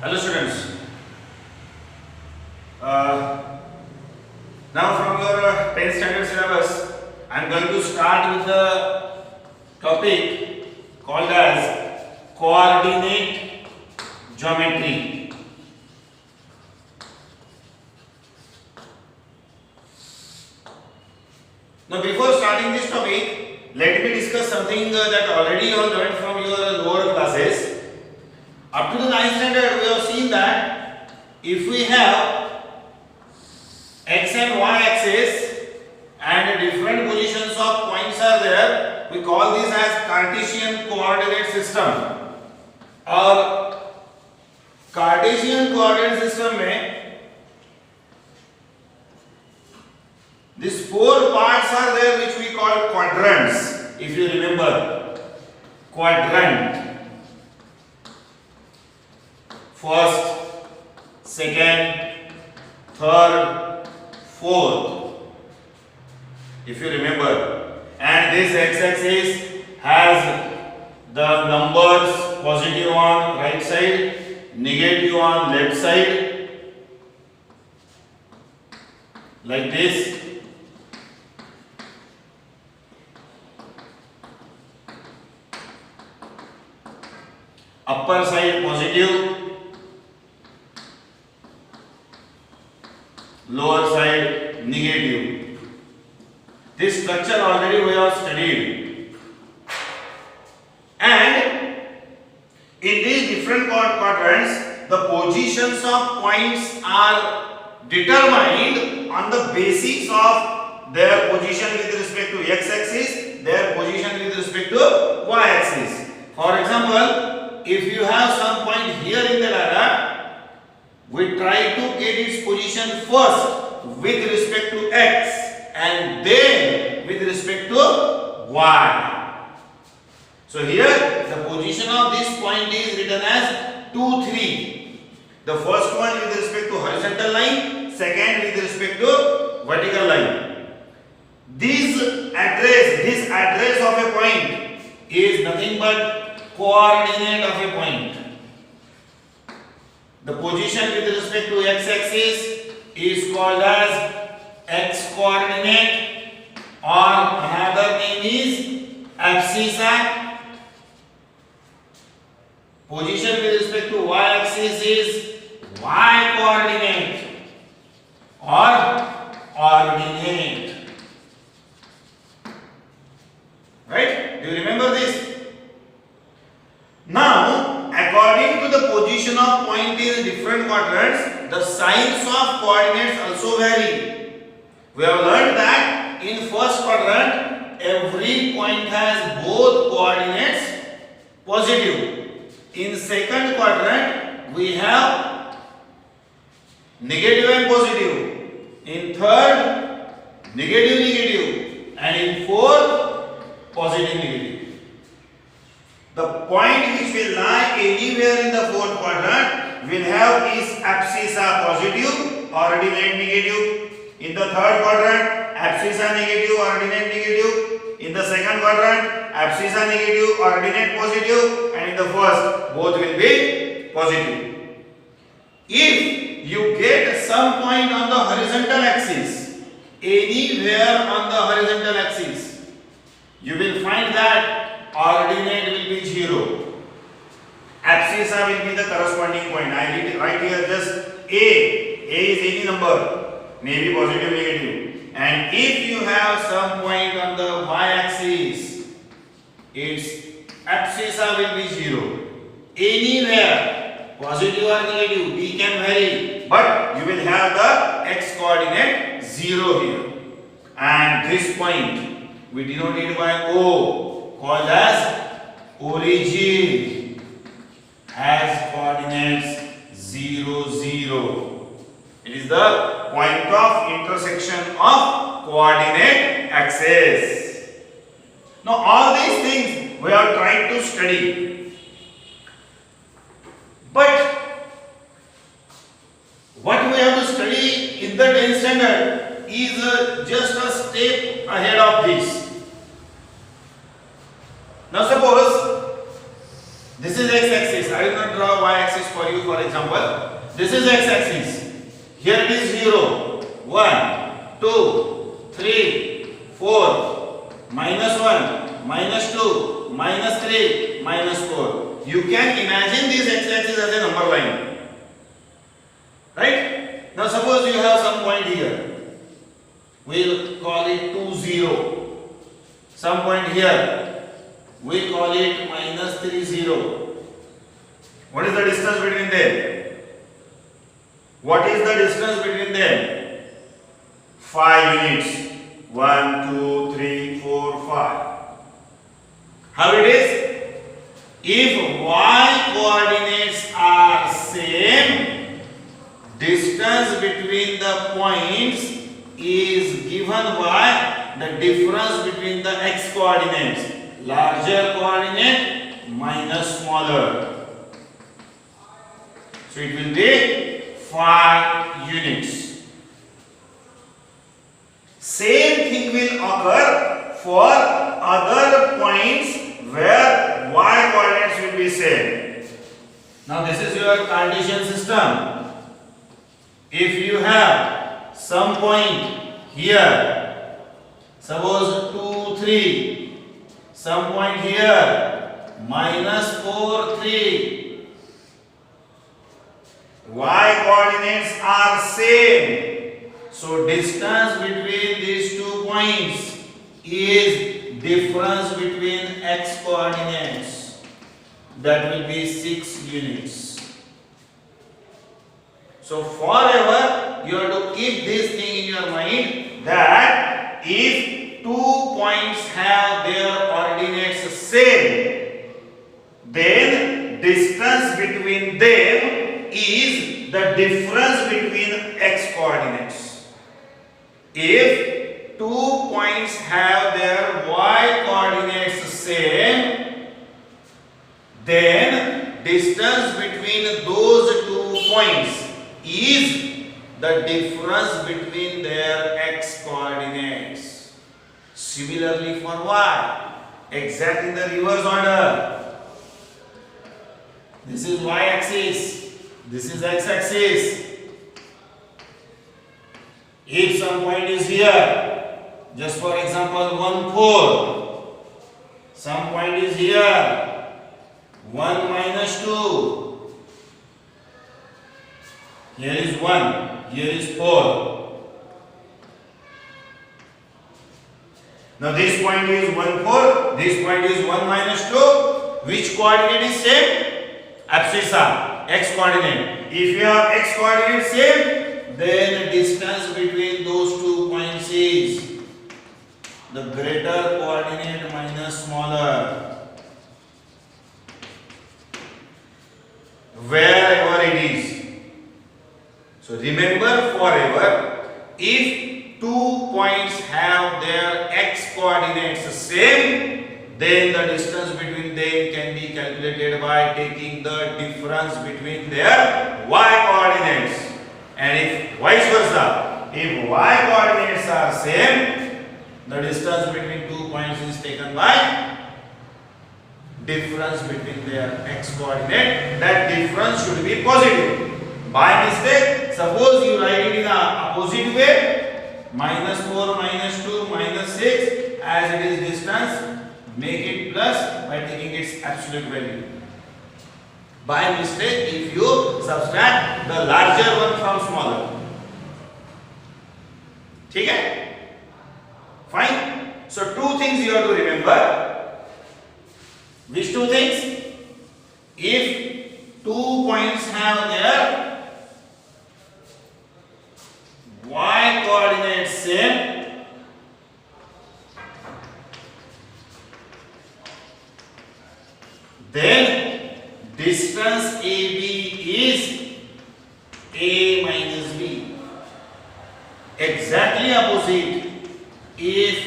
Hello students. Now from your 10th standard syllabus, I am going to start with the topic called as coordinate geometry. Now before starting this topic, let me discuss something that already you have learned from your lower classes. Up to the 9th standard, we have seen that if we have x and y axis and different positions of points are there, we call this as Cartesian coordinate system. और Cartesian coordinate system में these four parts are there which we call quadrants. If you remember, quadrant. First, second, third, fourth. If you remember, and this x-axis has the numbers positive on right side, negative on left side, like this. Upper side positive, lower side negative. This structure already we have studied, and in these different quadrants the positions of points are determined on the basis of their position with respect to x-axis, their position with respect to y-axis. For example, if you have some point here in the ladder, we try to get its position first with respect to x and then with respect to y. So here the position of this point is written as 2, 3. The first one with respect to horizontal line, second with respect to vertical line. This address of a point is nothing but coordinate of a point. The position with respect to x-axis is called as x coordinate, or another name is abscissa. Position with respect to y-axis is y coordinate or ordinate. Right? Do you remember this? Now, according to the position of point in different quadrants, the signs of coordinates also vary. We have learned that in first quadrant, every point has both coordinates positive. In second quadrant, we have negative and positive. In third, negative, negative. And in fourth, positive, negative. The point which will lie anywhere in the fourth quadrant will have is abscissa positive, ordinate negative. In the third quadrant, abscissa negative, ordinate negative. In the second quadrant, abscissa negative, ordinate positive. And in the first, both will be positive. If you get some point on the horizontal axis, anywhere on the horizontal axis, you will find that ordinate will be 0. Abscissa will be the corresponding point. I write here just A. A is any number, maybe positive, negative. And if you have some point on the y-axis, its abscissa will be 0. Anywhere, positive or negative, D can vary, but you will have the x coordinate 0 here. And this point we denote it by O, called as origin, has coordinates 0, 0. It is the point of intersection of coordinate axis. Now all these things we are trying to study, but what we have to study in the 10th standard is just a step ahead of this. Now suppose this is x-axis I will not draw y axis for you. For example, this is x axis. Here it is 0, 1, 2, 3, 4, minus 1, minus 2, minus 3, minus 4. You can imagine this x axis as a number line. Right? Now suppose you have some point here. We'll call it 2, 0. Some point here. We call it minus 3, 0. What is the distance between them? What is the distance between them? 5 units. 1, 2, 3, 4, 5. How it is? If y coordinates are same, distance between the points is given by the difference between the x coordinates. Larger coordinate minus smaller. So it will be 5 units. Same thing will occur for other points where y coordinates will be same. Now this is your Cartesian system. If you have some point here, suppose 2, 3, some point here, minus 4, 3. Y coordinates are same. So distance between these 2 points is difference between x coordinates. That will be 6 units. So forever you have to keep this thing in your mind that if 2 points have their ordinates same, then distance between them is the difference between x coordinates. If 2 points have their y coordinates same, then distance between those 2 points is the difference between their x coordinates. Similarly for y, exact in the reverse order. This is y axis, this is x axis. If some point is here, just for example 1, 4, some point is here, 1 minus 2. Here is 1, here is 4. Now this point is 1, 4, this point is 1 minus 2. Which coordinate is same? Abscissa, x coordinate. If you have x coordinate same, then the distance between those 2 points is the greater coordinate minus smaller. Wherever it is. So remember forever, if 2 points have their x coordinates same, then the distance between them can be calculated by taking the difference between their y coordinates. And if vice versa, if y coordinates are same, the distance between 2 points is taken by difference between their x coordinate. That difference should be positive. By mistake, suppose you write it in a opposite way, minus 4, minus 2, minus 6, as it is distance, make it plus by taking its absolute value. By mistake, if you subtract the larger one from smaller. Okay? Fine? So 2 things you have to remember. Which 2 things? If 2 points have their y coordinates same, then distance AB is A minus B. Exactly opposite. If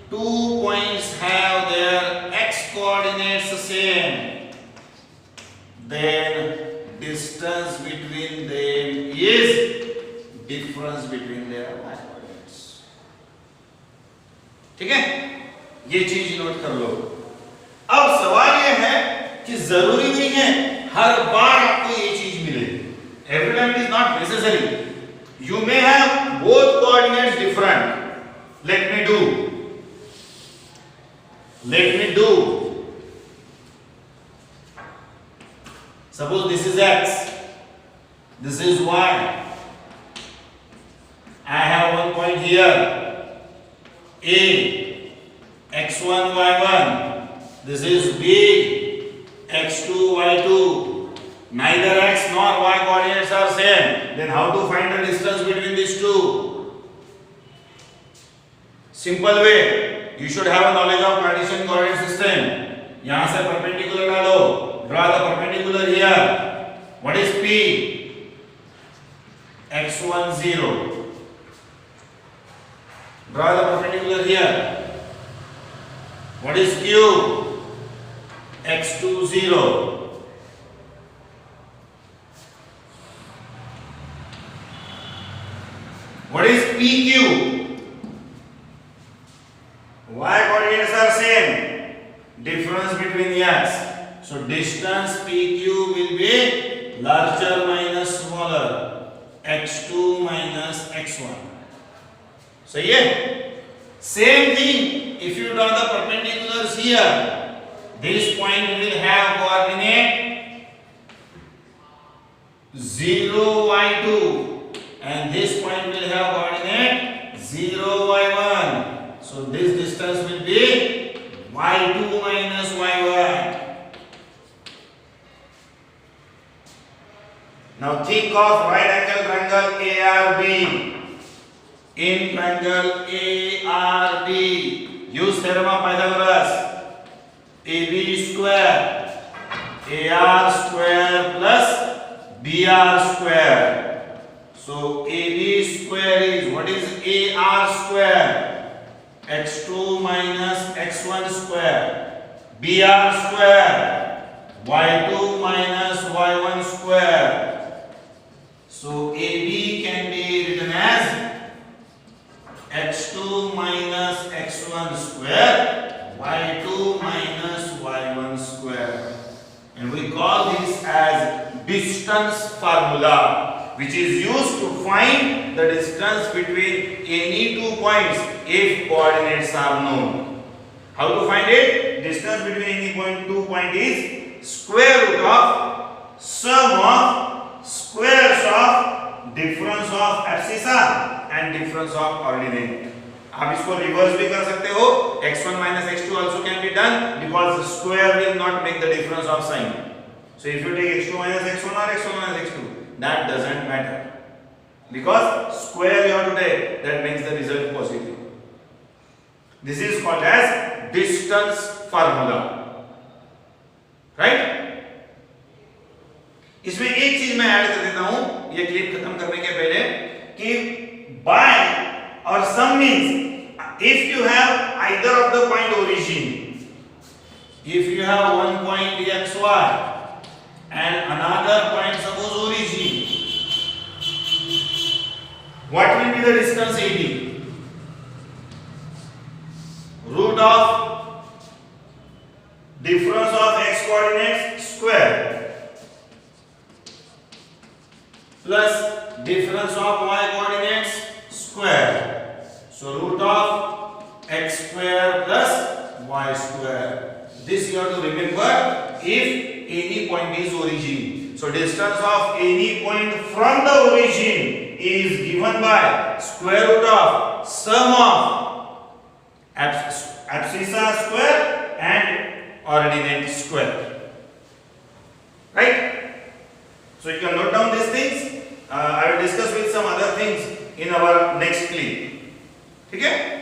2 points have their x coordinates same, then distance between them is difference between their y coordinates. ठीक है, ये चीज note कर लो. अब सवाल ये है कि जरूरी नहीं है हर बार आपको ये चीज मिले. Every time it is not necessary. You may have both coordinates different. Let me do. Suppose this is x, this is y. I have one point here, A, x1, y1. This is B, x2, y2. Neither x nor y coordinates are same. Then how to find the distance between these two? Simple way. You should have a knowledge of Cartesian coordinate system. यहाँ से perpendicular डालो. Draw the perpendicular here. What is P? x1 0. Draw the perpendicular here. What is Q? x2 0. What is PQ? Y coordinates are same. Difference between x. So distance PQ will be larger minus smaller. x2 minus x1. So yeah. Same thing. If you draw the perpendiculars here, this point will have coordinate 0 y2. And this point will have coordinate 0 y1. So this distance will be y2 minus y1. Now think of right angle triangle ARB. In triangle ARB, use theorem of Pythagoras. AB square AR square plus BR square. So AB square is, what is AR square? x2 minus x1 square. BR square y2 minus y1 square. So AB can be written as x2 minus x1 square y2 minus y1 square. And we call this as distance formula, which is used to find the distance between any two points if coordinates are known. How to find it? Distance between any two points is square root of sum of squares of difference of abscissa and difference of ordinate. आप इसको reverse भी कर सकते हो. x1 minus x2 also can be done because square will not make the difference of sign. So if you take x2 minus x1 or x1 minus x2, that doesn't matter because square you have to take, that makes the result positive. This is called as distance formula, right? इसमें एक चीज मैं add कर देता हूं ये clip खत्म करने के पहले कि by or sum means if you have either of the point origin, if you have one point xy and another point suppose origin, what will be the distance AD? Root of difference of x coordinates square plus difference of y coordinates square. So root of x square plus y square. This you have to remember if any point is origin. So distance of any point from the origin is given by square root of sum of abscissa square and ordinate square. Right? So you can note down these things. I will discuss with some other things in our next clip. ठीक है?